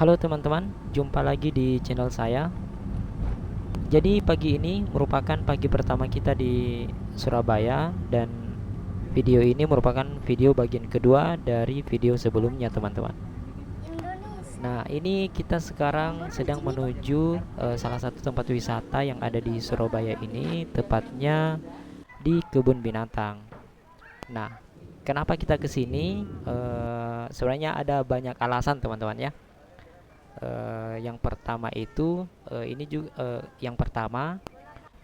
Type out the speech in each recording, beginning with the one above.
Halo teman-teman, jumpa lagi di channel saya. Jadi pagi ini merupakan pagi pertama kita di Surabaya dan video ini merupakan video bagian kedua dari video sebelumnya teman-teman. Nah, ini kita sekarang sedang menuju salah satu tempat wisata yang ada di Surabaya ini, tepatnya di kebun binatang. Nah, kenapa kita ke sini? Sebenarnya ada banyak alasan teman-teman ya. Yang pertama itu ini juga yang pertama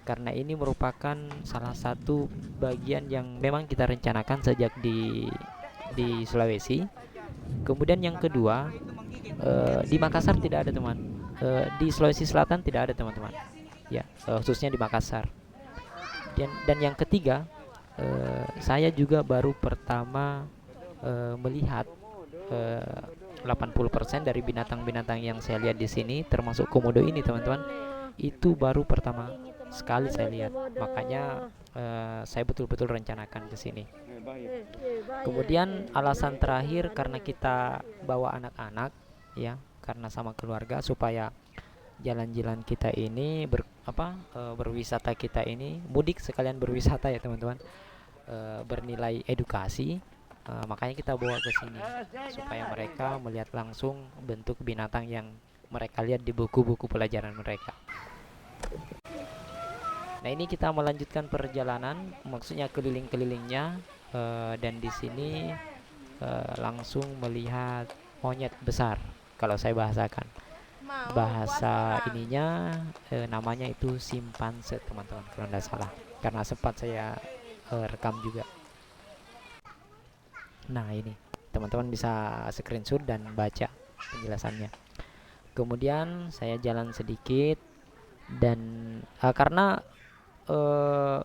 karena ini merupakan salah satu bagian yang memang kita rencanakan sejak di Sulawesi. Kemudian yang kedua, di Makassar tidak ada teman. Di Sulawesi Selatan tidak ada teman-teman. Ya, khususnya di Makassar. Dan yang ketiga, saya juga baru pertama melihat eh, 80% dari binatang-binatang yang saya lihat di sini termasuk komodo ini teman-teman itu baru pertama sekali saya lihat. Makanya saya betul-betul rencanakan ke sini. Kemudian alasan terakhir karena kita bawa anak-anak ya, karena sama keluarga supaya jalan-jalan kita ini berwisata kita ini mudik sekalian berwisata ya teman-teman, bernilai edukasi. Makanya kita bawa ke sini supaya mereka melihat langsung bentuk binatang yang mereka lihat di buku-buku pelajaran mereka. Nah, ini kita melanjutkan perjalanan, maksudnya keliling-kelilingnya, dan di sini langsung melihat monyet besar. Kalau saya bahasakan, bahasa ininya namanya itu simpanse teman-teman, kalau tidak salah. Karena sempat saya rekam juga. Nah, ini teman-teman bisa screenshot dan baca penjelasannya. Kemudian saya jalan sedikit dan karena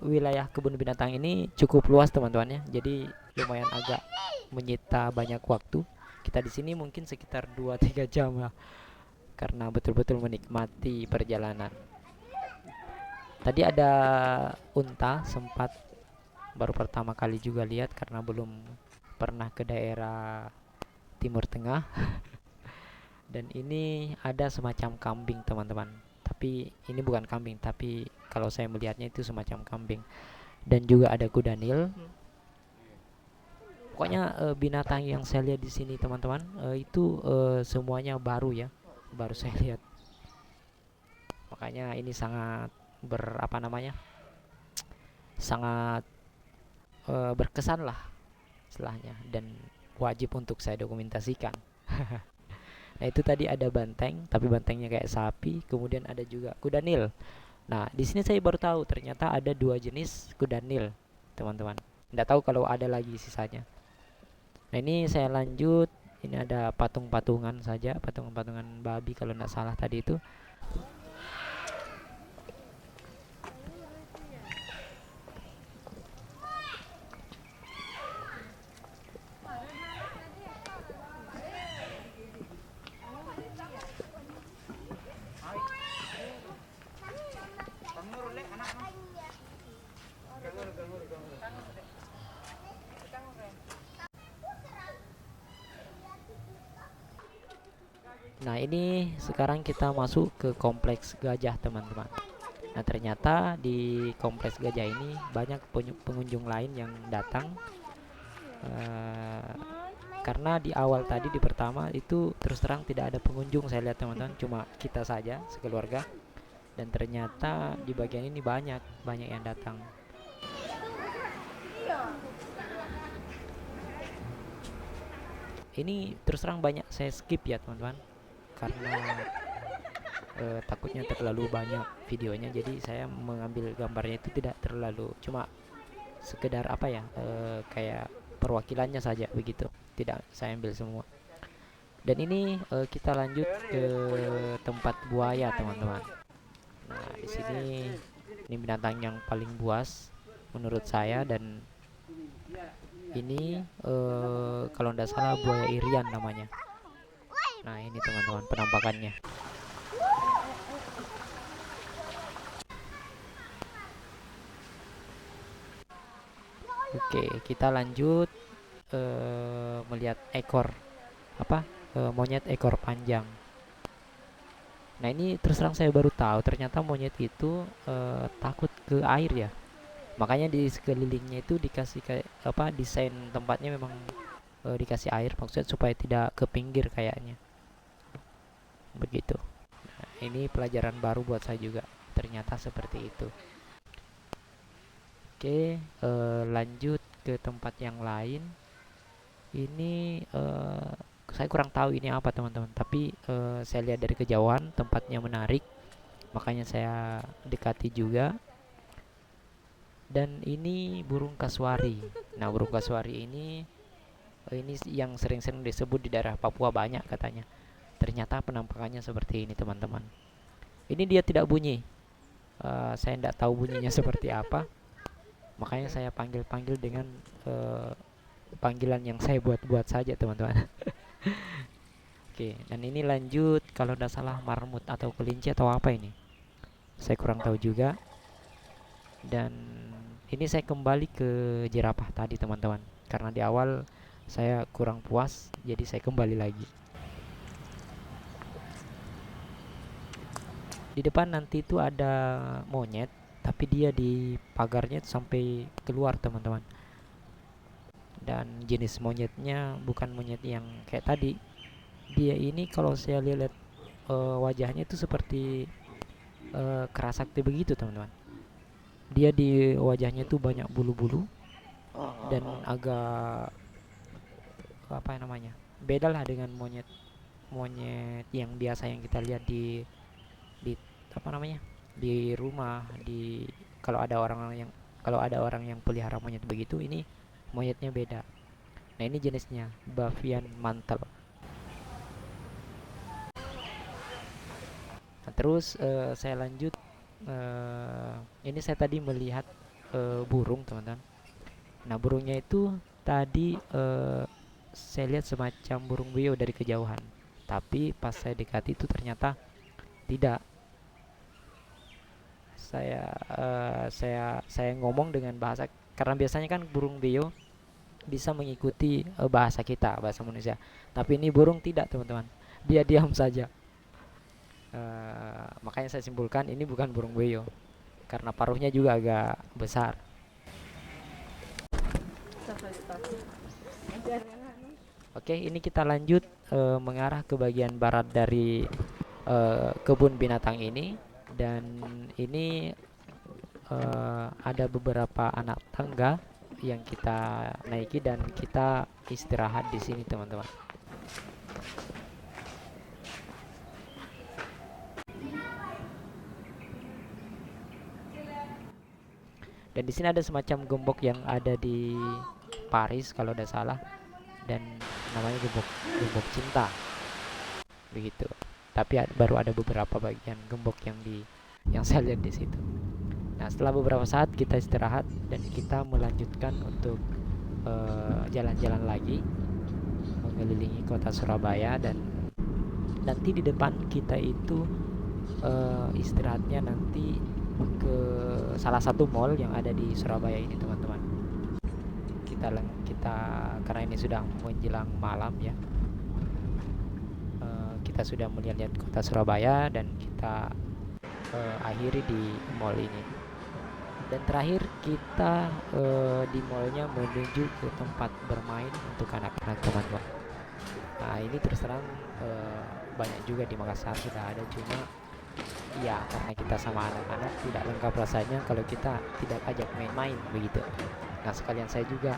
wilayah kebun binatang ini cukup luas teman-teman ya. Jadi lumayan agak menyita banyak waktu. Kita di sini mungkin sekitar 2-3 jam lah karena betul-betul menikmati perjalanan. Tadi ada unta, sempat baru pertama kali juga lihat karena belum pernah ke daerah Timur Tengah. Dan ini ada semacam kambing teman-teman, tapi ini bukan kambing, tapi kalau saya melihatnya itu semacam kambing. Dan juga ada kuda nil. Pokoknya binatang yang saya lihat di sini teman-teman, itu semuanya baru ya, baru saya lihat. Makanya ini sangat berapa namanya, sangat berkesan lah istilahnya, dan wajib untuk saya dokumentasikan. Nah, itu tadi ada banteng, tapi bantengnya kayak sapi. Kemudian ada juga kuda nil. Nah, di sini saya baru tahu ternyata ada dua jenis kuda nil, teman-teman. Nggak tahu kalau ada lagi sisanya. Nah, ini saya lanjut. Ini ada patung-patungan saja, patungan-patungan babi kalau nggak salah tadi itu. Nah, ini sekarang kita masuk ke kompleks gajah, teman-teman. Nah, ternyata di kompleks gajah ini banyak pengunjung lain yang datang. eh, karena di awal tadi di pertama itu terus terang tidak ada pengunjung, saya lihat teman-teman, cuma kita saja sekeluarga. Dan ternyata di bagian ini banyak banyak yang datang. Ini terus terang banyak saya skip ya teman-teman, karena takutnya terlalu banyak videonya, jadi saya mengambil gambarnya itu tidak terlalu, cuma sekedar apa ya, kayak perwakilannya saja begitu, tidak saya ambil semua. Dan ini kita lanjut ke tempat buaya teman-teman. Nah, di sini ini binatang yang paling buas menurut saya, dan ini kalau tidak salah buaya Irian namanya. Nah, ini teman-teman penampakannya. Oke, kita lanjut melihat ekor apa, monyet ekor panjang. Nah ini terus terang saya baru tahu ternyata monyet itu takut ke air ya. Makanya di sekelilingnya itu dikasih kayak apa, desain tempatnya memang dikasih air, maksudnya supaya tidak ke pinggir kayaknya. Begitu. Nah, ini pelajaran baru buat saya juga. Ternyata seperti itu. Oke, lanjut ke tempat yang lain. Ini saya kurang tahu ini apa teman-teman, tapi saya lihat dari kejauhan tempatnya menarik, makanya saya dekati juga. Dan ini burung kasuari. Nah, burung kasuari ini yang sering-sering disebut di daerah Papua banyak katanya. Ternyata penampakannya seperti ini teman-teman. Ini dia tidak bunyi. Saya tidak tahu bunyinya seperti apa. Makanya saya panggil-panggil dengan panggilan yang saya buat-buat saja teman-teman. Oke, dan ini lanjut kalau tidak salah marmut atau kelinci atau apa ini. Saya kurang tahu juga. Dan ini saya kembali ke jerapah tadi teman-teman. Karena di awal saya kurang puas, jadi saya kembali lagi. Di depan nanti itu ada monyet, tapi dia di pagarnya sampai keluar teman-teman. Dan jenis monyetnya bukan monyet yang kayak tadi. Dia ini kalau saya lihat wajahnya itu seperti kerasakti begitu teman-teman. Dia di wajahnya itu banyak bulu-bulu dan agak apa namanya, beda lah dengan monyet monyet yang biasa yang kita lihat di apa namanya, di rumah, di kalau ada orang yang pelihara monyet begitu. Ini monyetnya beda. Nah ini jenisnya Bavian mantel. Nah, terus saya lanjut. Ini saya tadi melihat burung teman-teman. Nah burungnya itu tadi saya lihat semacam burung beo dari kejauhan, tapi pas saya dekati itu ternyata tidak. Saya ngomong dengan bahasa, karena biasanya kan burung beo bisa mengikuti bahasa kita, bahasa manusia, tapi ini burung tidak teman-teman, dia diam saja. Makanya saya simpulkan ini bukan burung beo karena paruhnya juga agak besar. Oke, ini kita lanjut mengarah ke bagian barat dari kebun binatang ini. Dan ini ada beberapa anak tangga yang kita naiki dan kita istirahat di sini teman-teman. Dan di sini ada semacam gembok yang ada di Paris kalau tidak salah, dan namanya gembok cinta begitu. Tapi baru ada beberapa bagian gembok yang saya lihat di situ. Nah setelah beberapa saat kita istirahat dan kita melanjutkan untuk jalan-jalan lagi mengelilingi kota Surabaya. Dan nanti di depan kita itu istirahatnya nanti ke salah satu mall yang ada di Surabaya ini teman-teman. Kita karena ini sudah menjelang malam ya, kita sudah melihat kota Surabaya dan kita akhiri di mall ini. Dan terakhir kita di mallnya menuju ke tempat bermain untuk anak-anak teman-teman. Nah ini terus terang banyak juga di Makassar sudah ada, cuma ya karena kita sama anak-anak tidak lengkap rasanya kalau kita tidak ajak main-main begitu. Nah sekalian saya juga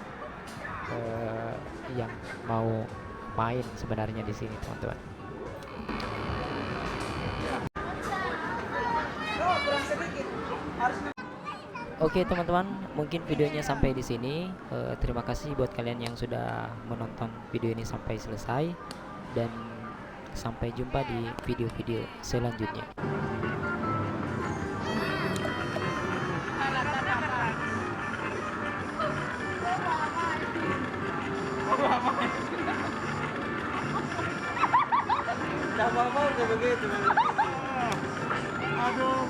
yang mau main sebenarnya di sini teman-teman. Oke teman-teman, mungkin videonya sampai di sini. Terima kasih buat kalian yang sudah menonton video ini sampai selesai, dan sampai jumpa di video-video selanjutnya. Tidak apa-apa udah begitu. Aduh.